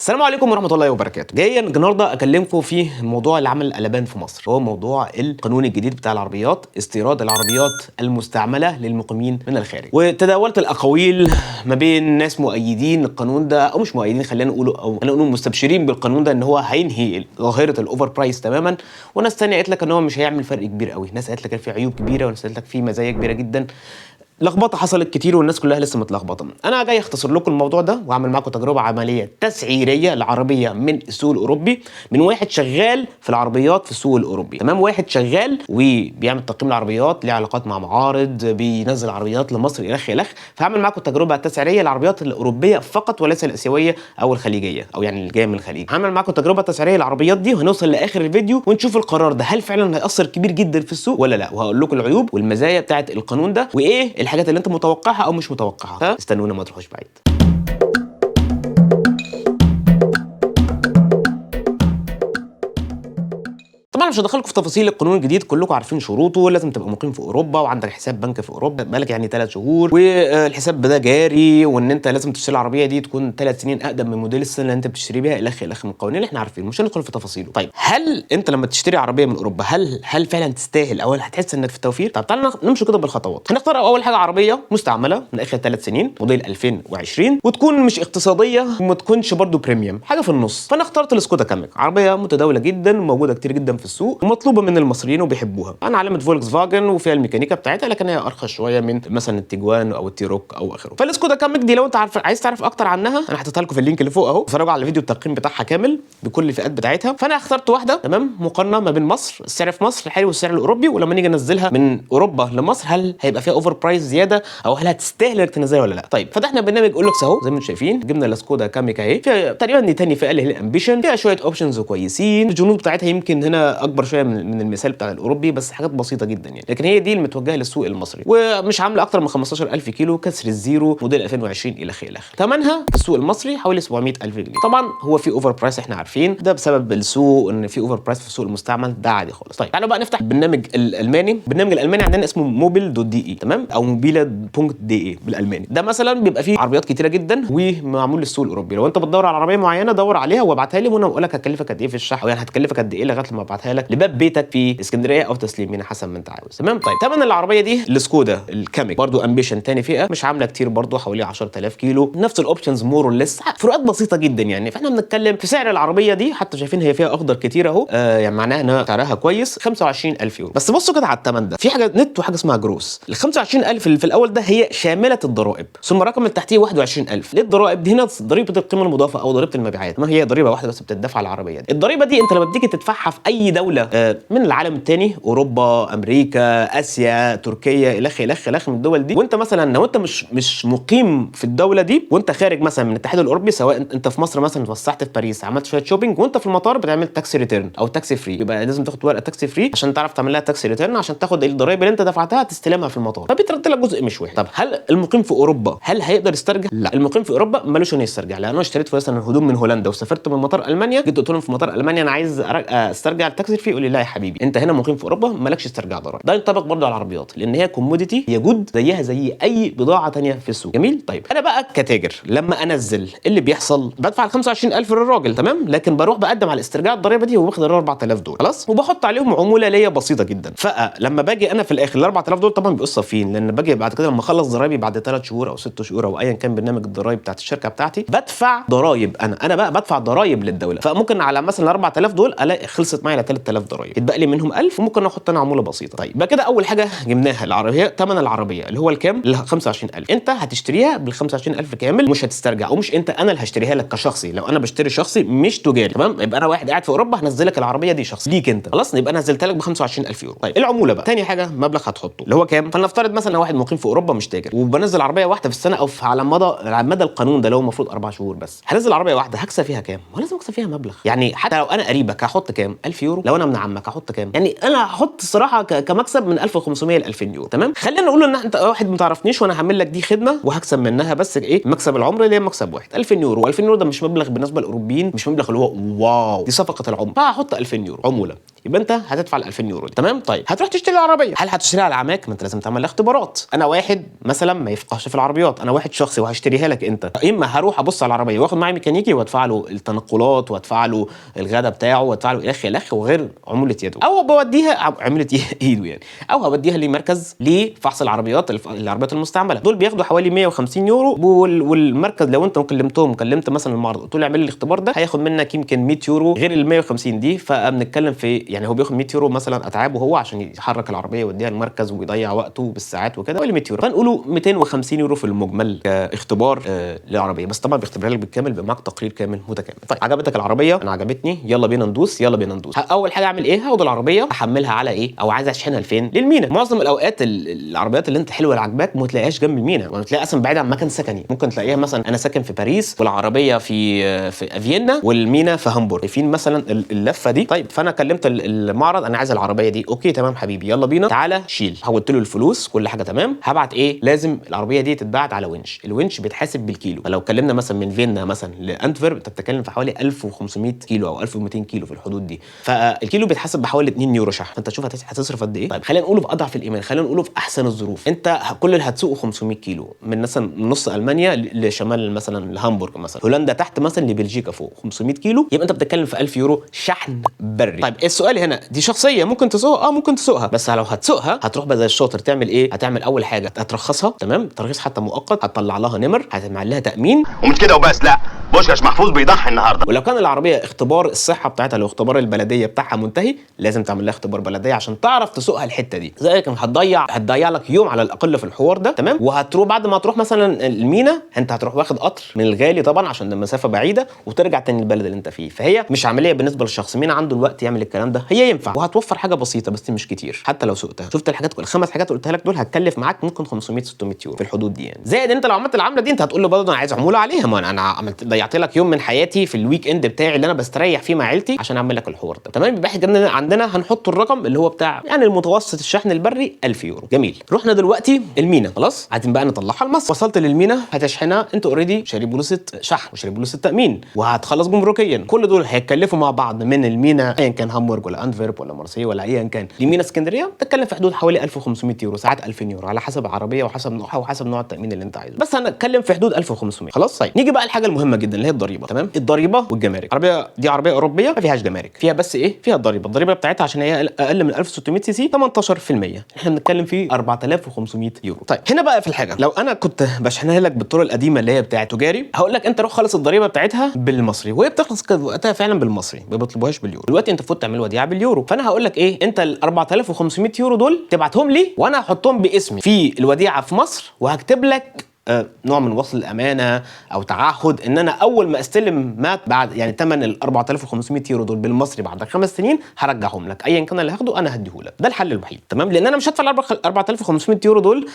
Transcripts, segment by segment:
السلام عليكم ورحمه الله وبركاته. جاي النهارده اكلمكم في موضوع اللي عمل قلبان في مصر، هو موضوع القانون الجديد بتاع العربيات، استيراد العربيات المستعمله للمقيمين من الخارج. وتداولت الاقاويل ما بين ناس مؤيدين القانون ده او مش مؤيدين، خلينا نقول مستبشرين بالقانون ده ان هو هينهي ظاهره الاوفر برايس تماما، وناس ثانيه قالت لك ان هو مش هيعمل فرق كبير قوي، ناس قالت لك في عيوب كبيره وناس قالت لك في مزايا كبيره جدا. لخبطه حصلت كتير والناس كلها لسه متلخبطه. انا جاي اختصر لكم الموضوع ده واعمل معاكم تجربه عمليه تسعيريه لعربيه من السوق الاوروبي، من واحد شغال في العربيات في السوق الاوروبي، تمام، واحد شغال وبيعمل تقييم العربيات، ليه علاقات مع معارض، بينزل عربيات لمصر الخ الخ. فهعمل معاكم تجربه تسعيريه للعربيات الاوروبيه فقط وليس الاسيويه او الخليجيه، او يعني اللي جايه من الخليج. هعمل معاكم تجربه تسعيريه للعربيات دي وهنوصل لاخر الفيديو ونشوف القرار ده هل فعلا هيأثر كبير جدا في السوق ولا لا، وهقول لكم العيوب والمزايا بتاعه القانون ده وايه الحاجات اللي انت متوقعها او مش متوقعها. استنونا ما تروحوش بعيد. طبعا مش هدخلكم في تفاصيل القانون الجديد، كلكم عارفين شروطه، لازم تبقى مقيم في اوروبا وعندك حساب بنك في اوروبا بقالك يعني 3 شهور، والحساب ده جاري، وان انت لازم تشتري العربيه دي تكون 3 سنين اقدم من موديل السنه اللي انت بتشتري بيها الى اخره من القوانين اللي احنا عارفينه، مش هندخل في تفاصيله. طيب هل انت لما تشتري عربيه من اوروبا هل فعلا تستاهل او هتحس انك في توفير؟ طب تعالى نمشي كده بالخطوات. هنختار اول حاجه عربيه مستعمله من اخر 3 سنين موديل 2020 وتكون مش اقتصاديه وما تكونش برده بريميوم، حاجه في النص. فانا اخترت السكودا كاميك، عربيه متداوله جدا وموجوده كتير جدا في السوق ومطلوبه من المصريين وبيحبوها. انا علامه فولكس فاجن وفيها الميكانيكا بتاعتها، لكن هي ارخص شويه من مثلا التيجوان او التيروك او اخره. فالسكودا كاميك دي لو انت عايز تعرف اكتر عنها انا حاططها لكم في اللينك اللي فوق اهو، اتفرجوا على الفيديو التقييم بتاعها كامل بكل الفئات بتاعتها. فانا اخترت واحده تمام مقارنه ما بين مصر، السعر في مصر الحالي والسعر الاوروبي، ولما نيجي ننزلها من اوروبا لمصر هل هيبقى فيها اوفر برايس زياده او هل هتستاهل انك تنزلها ولا لا. طيب فتحنا برنامج اولكس اهو زي ما انتم شايفين، جبنا السكودا كاميك اهي، فيها تقريبا تاني فئه اللي هي الامبيشن، فيها شويه اوبشنز كويسين، الجنود بتاعتها يمكن هنا اكبر شويه من المثال بتاع الاوروبي بس حاجات بسيطه جدا يعني، لكن هي دي المتوجهه للسوق المصري ومش عامله اكتر من 15000 كيلو، كسر الزيرو، موديل 2020 الى اخره. ثمنها في السوق المصري حوالي 700000 جنيه. طبعا هو في اوفر برايس احنا عارفين ده بسبب السوق، ان في اوفر برايس في السوق المستعمل ده عادي خالص. طيب تعالوا بقى نفتح البرنامج الالماني. البرنامج الالماني عندنا اسمه موبيل.de تمام، او موبيلا.de بالالماني. ده مثلا بيبقى فيه عربيات كتيره جدا ومعمول للسوق الاوروبي. لو انت بتدور على عربيه معينه دور عليها وابعتها لي وانا اقول لك هتكلفك قد ايه في الشحن، يعني هتكلفك قد ايه لغايه لما ابعتها لك لباب بيتك في اسكندريه او تسليم هنا حسب ما انت عاوز. تمام. طيب ثمن العربيه دي السكودا الكاميك برضو امبيشن تاني فئه، مش عامله كتير برضو، حوالي 10000 كيلو، نفس الاوبشنز مور ولس، فروقات بسيطه جدا يعني. فاحنا بنتكلم في سعر العربيه دي، حتى شايفين هي فيها اخضر كتير اهو، يعني معناها ان سعرها كويس، 25000 يورو. بس بصوا كده على الثمن ده، في حاجه نت وحاجه اسمها جروس. ال 25000 اللي في الاول ده هي شامله الضرائب، ثم الرقم اللي تحتيه 21000. ليه الضرائب دي؟ هنا ضريبه القيمه المضافه او ضريبه المبيعات، ما هي ضريبه واحده بس بتدفع على العربيه دي. الضريبه دي انت لما بتيجي تدفعها في اي دوله من العالم الثاني، اوروبا، امريكا، اسيا، تركيا الخ من الدول دي، وانت مثلا لو انت مش مقيم في الدوله دي وانت خارج مثلا من الاتحاد الاوروبي، سواء انت في مصر مثلا اتفسحت في باريس عملت شويه شوبينج وانت في المطار بتعمل تاكسي ريتيرن او تاكسي فري، يبقى لازم تاخد ورقه تاكسي فري عشان تعرف تعمل لها تاكسي ريتيرن عشان تاخد الضرايب اللي انت دفعتها تستلمها في المطار، فبيترد لك جزء مش وحش. طب هل المقيم في اوروبا هل هيقدر يسترجع؟ لا، المقيم في اوروبا مالوش انه يسترجع، لان انا اشتريت مثلا هدوم من هولندا وسافرت من مطار المانيا، جيت قلت لهم في مطار المانيا انا عايز استرجع التاكسي فري، يقول لي لا يا حبيبي انت هنا مقيم في اوروبا مالكش استرجاع ضرائب. ده ينطبق برضه على العربيات لان هي كوموديتي، هي جود زيها زي اي بضاعه ثانيه في السوق. جميل. طيب انا بقى كتاجر لما انزل اللي بيحصل بدفع ال 25000 للراجل تمام، لكن بروح بقدم على استرجاع الضريبه دي وباخد ال 4000 دول خلاص، وبحط عليهم عموله ليا بسيطه جدا. فلما باجي انا في الاخر ال 4000 دول طبعا بيبقوا صافيين، لان باجي بعد كده لما اخلص ضرايبي بعد 3 شهور او 6 شهور او ايا كان برنامج الضرايب بتاعت الشركه بتاعتي، بدفع ضرايب. انا بقى بدفع ضرايب للدوله، فممكن على مثلا ال 4000 دول الاقي خلصت معايا ل 3000 ضرايب، يتبقى لي منهم 1000 وممكن احط انا عموله بسيطه. طيب يبقى كده اول حاجه جبناها العربيه، ثمن العربيه اللي هو الكام؟ ال 25000. انت هتشتريها بال 25000 كامل، مش هتسترجع، ومش انت، انا اللي هشتريها لك كشخصي، لو انا بشتري شخصي مش تجاري تمام، يبقى انا واحد قاعد في اوروبا هنزل لك العربيه دي شخصي ليك انت خلاص، يبقى انا نزلت لك ب 25000 يورو. طيب العموله بقى ثاني حاجه مبلغ هتحطه اللي هو كام؟ فلنفترض مثلا واحد مقيم في اوروبا مش تاجر وبنزل عربيه واحده في السنه او على مدى القانون ده اللي هو المفروض 4 شهور بس، هنزل عربيه واحده هكسب فيها كام؟ ما لازم اكسب فيها مبلغ يعني، حتى لو انا قريبك هحط كام؟ 1000 يورو، لو انا ابن عمك هحط كام؟ يعني انا هحط الصراحه كمكسب من 1500 ل 2000 يورو تمام. خلينا نقول ان انت واحد ما تعرفنيش وانا هعمل لك دي خدمه وهكسب منها بس ايه؟ مكسب العمر اللي هي مكسب واحد 2000 يورو. و2000 يورو ده مش مبلغ بالنسبه للاوروبيين، مش مبلغ اللي هو واو دي صفقه العمر، فهحط 2000 يورو عموله. يبقى انت هتدفع ال 2000 يورو دي. تمام. طيب هتروح تشتري العربيه، هل هتشتريها على عماك؟ ما انت لازم تعمل لها اختبارات. انا واحد مثلا ما يفقهش في العربيات، انا واحد شخصي وهشتريها لك انت، اما هروح ابص على العربيه واخد معايا ميكانيكي وادفع له التنقلات وادفع له الغدا بتاعه وادفع له الخ وغير عموله يده، او بوديها عمله ايده يعني، او هوديها لمركز لفحص العربيات المستعمله. دول بياخدوا حوالي 150 يورو، والمركز لو انت كلمت مثلا المعرض قلت له اعمل لي الاختبار ده هياخد منك يمكن 100 يورو غير ال 150 دي. فبنتكلم في يعني هو بياخد 100 يورو مثلا اتعابه هو عشان يحرك العربيه ويوديها المركز ويضيع وقته بالساعات وكده، ولا 100 يورو، فنقوله 250 يورو في المجمل كاختبار للعربيه. بس طبعا بيختبرها لك بالكامل، بيبقى معاك تقرير كامل متكامل. طيب عجبتك العربيه؟ انا عجبتني، يلا بينا ندوس. اول حاجه اعمل ايه؟ هاخد العربيه احملها على ايه، او عايز اشحنها لفين؟ للمينا. معظم الاوقات العربيات اللي انت حلوه اللي عجباك ما تلاقيهاش جنب المينا، ما تلاقيها اصلا بعيد عن مكان سكني. ممكن تلاقيها مثلا انا ساكن في باريس والعربيه في فيينا والمينا في هامبورغ، فين مثلا اللفه دي. طيب فانا كلمت المعرض انا عايز العربيه دي، اوكي تمام حبيبي يلا بينا تعالى شيل. حولت له الفلوس كل حاجه تمام. هبعت ايه؟ لازم العربيه دي تتبعت على ونش، الونش بيتحاسب بالكيلو. فلو اتكلمنا مثلا من فيينا مثلا لانتفيرب انت بتتكلم في حوالي 1500 كيلو او 1200 كيلو في الحدود دي، فالكيلو بيتحسب بحوالي 2 يورو شحن. فانت شوف هتصرف قد ايه. طيب خلينا نقوله في اضعف الايمان، خلينا نقوله في احسن الظروف، انت كل اللي هتسوقه 500 كيلو من مثلا نص المانيا لشمال مثلا لهامبورغ، مثلا هولندا تحت مثلا لبلجيكا فوق 500 كيلو، يبقى انت بتتكلم في 1000 يورو شحن بري. طيب السؤال هنا دي شخصيه ممكن تسوقها؟ ممكن تسوقها، بس لو هتسوقها هتروح بقى زي الشاطر تعمل ايه؟ هتعمل اول حاجه هترخصها، تمام، ترخيص حتى مؤقت، هتطلع لها نمر، هتعمل لها تامين. ومش كده وبس، لا بوشكاش محفوظ بيضحي النهارده. ولو كان العربيه اختبار الصحه بتاعتها لو اختبار البلديه بتاعها منتهي لازم تعمل لها اختبار بلديه عشان تعرف تسوقها الحته دي. زي كان هتضيع لك يوم على الاقل في الحوار ده، تمام. وهتروح بعد ما تروح مثلا المينا انت هتروح واخد قطر من الغالي طبعا عشان المسافه بعيده وترجع تاني البلد اللي انت فيه. فهي مش عمليه بالنسبه للشخص مين عنده الوقت يعمل الكلام ده، هي ينفع وهتوفر حاجه بسيطه بس مش كتير. حتى لو سوقتها شفت الحاجات الخمس حاجات قلتها لك دول هتكلف معاك ممكن 500 600 يورو في الحدود دي يعني. زائد انت لو عملت العمله دي انت هتقول له برضه انا عايز عموله عليها، ما انا عملت ضيعت لك يوم من حياتي في الويك اند بتاعي اللي انا بستريح فيه مع عيلتي عشان اعمل لك الحوار ده، تمام. يبقى احنا عندنا هنحط الرقم اللي هو بتاع يعني المتوسط الشحن البري 1000 يورو. جميل. رحنا دلوقتي المينا، خلاص عايزين بقى نطلعها لمصر. وصلت للمينا هتشحنها، انت اوريدي شاري بوليصه شحن وشاري بوليصه تامين وهتخلص جمركيا. كل دول هيتكلفوا مع بعض من المينا ايا كان هامبورغ ولا انتفيرب ولا مارسيليا ولا ايا كان لمينا اسكندريه تتكلم في حدود حوالي 1500 يورو، ساعات 2000 يورو على حسب العربيه وحسب نوعها وحسب نوع التامين اللي انت عايزه. بس هنتكلم في حدود 1500. خلاص طيب نيجي بقى الحاجه المهمه جدا اللي هي الضريبه، تمام. الضريبه والجمارك. العربيه دي عربيه اوروبيه ما فيهاش جمارك، فيها بس ايه؟ فيها الضريبه بتاعتها عشان هي اقل من 1600 سي سي 18%. احنا بنتكلم في 4500 يورو. طيب هنا بقى في الحاجه لو انا كنت بشحنها لك بالطرق القديمه اللي هي بتاعه تجاري هقول لك انت روح خلص الضريبه بتاعتها بالمصري، وهي بتخلص وقتها فعلا بالمصري ما بيطلبوهاش باليورو. دلوقتي انت المفروض تعمل وديعه باليورو، فانا هقول لك ايه؟ انت ال 4500 يورو دول تبعتهم لي وانا هحطهم باسمي في الوديعه في مصر، وهكتب لك نوع من وصل الامانه او تعهد ان انا اول ما استلم ما بعد يعني ثمن ال 4500 يورو دول بالمصري بعد 5 سنين هرجعهم لك، ايا كان اللي هاخده انا هديه لك. ده الحل الوحيد، تمام. لان انا مش هدفع ال 4500 يورو دول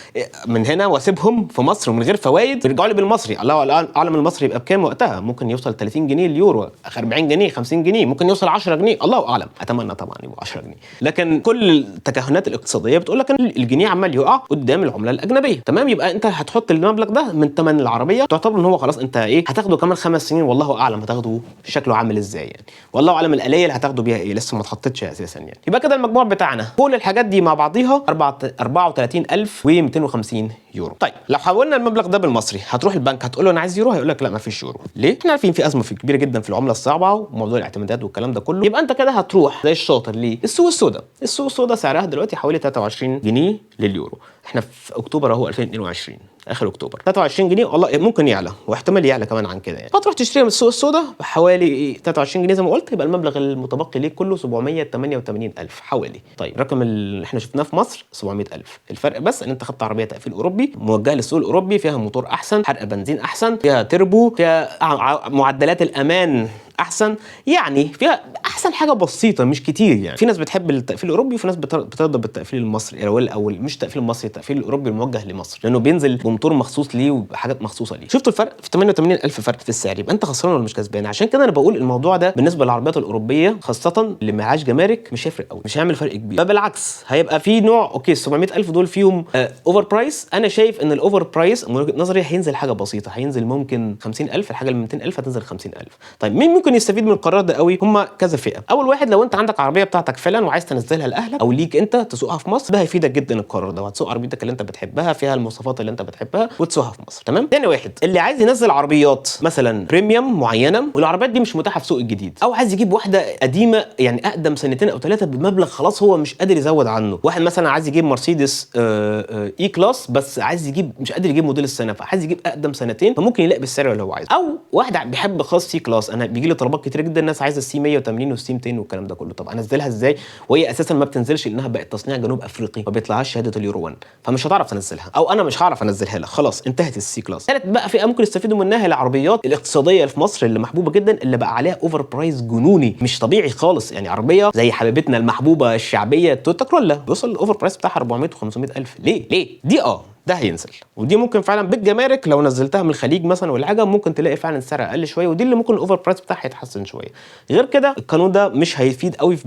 من هنا واسيبهم في مصر ومن غير فوائد يرجعوا لي بالمصري. الله اعلم المصري يبقى بكام وقتها، ممكن يوصل 30 جنيه اليورو، 40 جنيه 50 جنيه، ممكن يوصل 10 جنيه، الله اعلم. اتمنى طبعا يبقى 10 جنيه، لكن كل التكهنات الاقتصاديه بتقول لك ان الجنيه عمال يقع قدام العمله الاجنبيه، تمام. يبقى انت هتحط المبلغ ده من ثمن العربيه، تعتبر ان هو خلاص انت ايه هتاخده كمان 5 سنين، والله اعلم هتاخده شكله عامل ازاي يعني، والله اعلم الاليه اللي هتاخده بيها ايه، لسه ما اتحطتش اساسا يعني. يبقى كده المجموع بتاعنا كل الحاجات دي مع بعضيها 34250 يورو. طيب لو حولنا المبلغ ده بالمصري هتروح البنك هتقول له انا عايز يورو، هيقول لك لا ما فيش يورو. ليه؟ احنا عارفين في ازمه كبيره جدا في العمله الصعبه وموضوع الاعتمادات والكلام ده كله. يبقى انت كده هتروح زي الشاطر للسوق السوداء. السوق السوداء سعرها دلوقتي حوالي 23 جنيه لليورو، احنا في اكتوبر اهو 2022 اخر اكتوبر 23 جنيه، والله ممكن يعلى واحتمال يعلى كمان عن كده يعني. فتروح تشتريها من السوق السوداء بحوالي 23 جنيه زي ما قلت، يبقى المبلغ المتبقي ليك كله 788000 حوالي. طيب الرقم اللي احنا شفناه في مصر 700000. الفرق بس ان انت خدت عربيه تقفيل اوروبي موجهه للسوق الاوروبي، فيها موتور احسن، حرق بنزين احسن، فيها تربو، فيها معدلات الامان احسن، يعني فيها احسن حاجه بسيطه مش كتير يعني. في ناس بتحب التقفيل الاوروبي وفي ناس بترضى بالتقفيل المصري او مش التقفيل المصري، التقفيل الاوروبي الموجه لمصر، لانه بينزل بموتور مخصوص ليه وحاجات مخصوصه ليه. شفتوا الفرق في 88000 فرق في السعر، يبقى انت خسران ولا مش كسبان؟ عشان كده انا بقول الموضوع ده بالنسبه للعربيات الاوروبيه خاصه اللي معهاش جمارك مش هيفرق قوي، مش هيعمل فرق كبير، بالعكس هيبقى في نوع اوكي 700000 دول فيهم اوفر برايس. انا شايف ان الاوفر برايس من وجهه نظري هينزل حاجه بسيطه، هينزل ممكن 50000، الحاجه اللي 200000 هتنزل 50000. طيب مين ممكن يستفيد من القرار ده قوي هم كذا فئه. اول واحد، لو انت عندك عربيه بتاعتك فعلا وعايز تنزلها لاهلك او ليك انت تسوقها في مصر، ده هيفيدك جدا القرار ده، وهتسوق عربيتك اللي انت بتحبها فيها المواصفات اللي انت بتحبها وتسوقها في مصر. تمام. تاني واحد، اللي عايز ينزل عربيات مثلا بريميوم معينه والعربيات دي مش متاحه في سوق الجديد، او عايز يجيب واحده قديمه يعني اقدم سنتين او ثلاثه بمبلغ خلاص هو مش قادر يزود عنه. واحد مثلا عايز يجيب مرسيدس اي كلاس بس عايز يجيب مش قادر يجيب موديل السنه، فعايز يجيب اقدم سنتين، فممكن يلاقي بالسعر اللي هو عايزه. او واحد بيحب خاص سي كلاس، انا بيجي لي طلبات كتير جدا الناس عايزه السي 180 والسي 200 والكلام ده كله. طب انزلها ازاي وهي اساسا ما بتنزلش لانها بقت تصنيع جنوب افريقي ما بيطلعهاش شهاده اليورو 1، فمش هتعرف تنزلها او انا مش هعرف انزلها لك، خلاص انتهت السي كلاس. ثالث بقى فئه ممكن يستفيدوا منها العربيات الاقتصاديه اللي في مصر اللي محبوبه جدا، اللي بقى عليها اوفر برايس جنوني مش طبيعي خالص. يعني عربيه زي حبيبتنا المحبوبه الشعبيه تويوتا كرولا بيوصل الاوفر برايس بتاعها 400 و500 الف. ليه دي ده هينزل، ودي ممكن فعلا بالجمارك لو نزلتها من الخليج مثلا ولا حاجه ممكن تلاقي فعلا السعر اقل شويه، ودي اللي ممكن الاوفر برايس بتاعها يتحسن شويه. غير كده القانون ده مش هيفيد قوي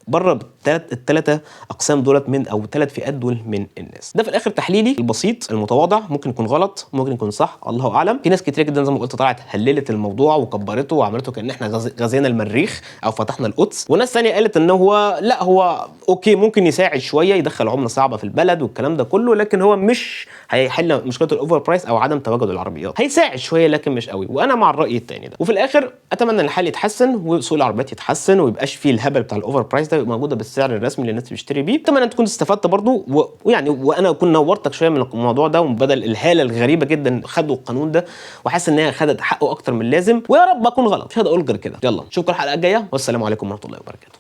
بره الثلاثه اقسام دولت من او الثلاث فئات دول من الناس. ده في الاخر تحليلي البسيط المتواضع، ممكن يكون غلط ممكن يكون صح، الله اعلم. في ناس كتير جدا زي ما قلت طلعت هللت الموضوع وكبرته وعملته كان احنا غزينا المريخ او فتحنا القدس، وناس ثانيه قالت ان هو لا هو اوكي ممكن يساعد شويه يدخل عمله صعبه في البلد والكلام ده كله، لكن هو مش هيحل مشكله الاوفر برايس او عدم تواجد العربيات، هيساعد شويه لكن مش قوي. وانا مع الراي الثاني ده. وفي الاخر اتمنى ان الحال يتحسن وسوق العربيات يتحسن ويبقاش فيه الهبل بتاع الاوفر برايس ده، يبقى موجوده بالسعر الرسمي اللي الناس بتشتري بيه. اتمنى ان تكون استفدت برضو ويعني وانا اكون نورتك شويه من الموضوع ده وبدل الهاله الغريبه جدا خدوا القانون ده وحاسس ان هي خدت حقه اكتر من اللازم، ويا رب اكون غلط مش هقدر اقول غير كده. يلا نشوفكم الحلقه الجايه والسلام عليكم ورحمه الله وبركاته.